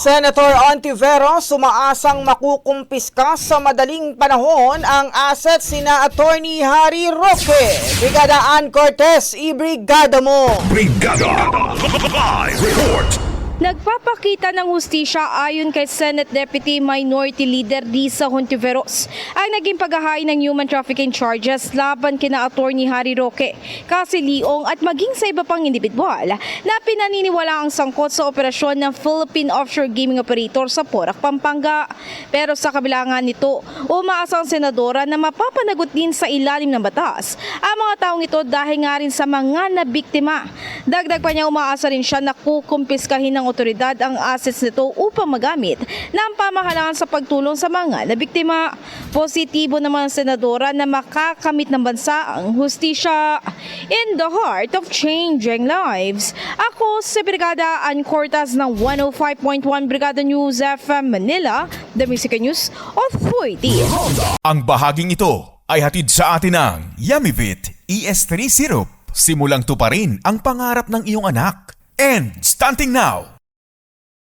Senator Ontiveros sumaasang makukumpiska sa madaling panahon ang assets sina Attorney Harry Roque. Brigada Ann Cortez, ibrigada mo! Brigada Live Report. Nagpapakita ng hustisya ayon kay Senate Deputy Minority Leader Risa Hontiveros ang naging paghahain ng human trafficking charges laban kina Attorney Harry Roque, Cassie Leong at maging sa iba pang individual na pinaniniwala ang sangkot sa operasyon ng Philippine Offshore Gaming Operator sa Porac, Pampanga. Pero sa kabilangan nito, umaasa ang senadora na mapapanagot din sa ilalim ng batas ang mga taong ito dahil nga rin sa mga nabiktima. Dagdag pa niya, umaasa rin siya na kukumpiskahin ng otoridad ang assets nito upang magamit ng pamahalaan sa pagtulong sa mga nabiktima. Positibo naman ang senadora na makakamit ng bansa ang hustisya. In the heart of changing lives, ako si Brigada Ann Cortez ng 105.1 Brigada News FM Manila, The Music News Authority. Ang bahaging ito ay hatid sa atin ng Yummy-Vit ES3 Syrup. Simulang tuparin ang pangarap ng iyong anak. And starting now,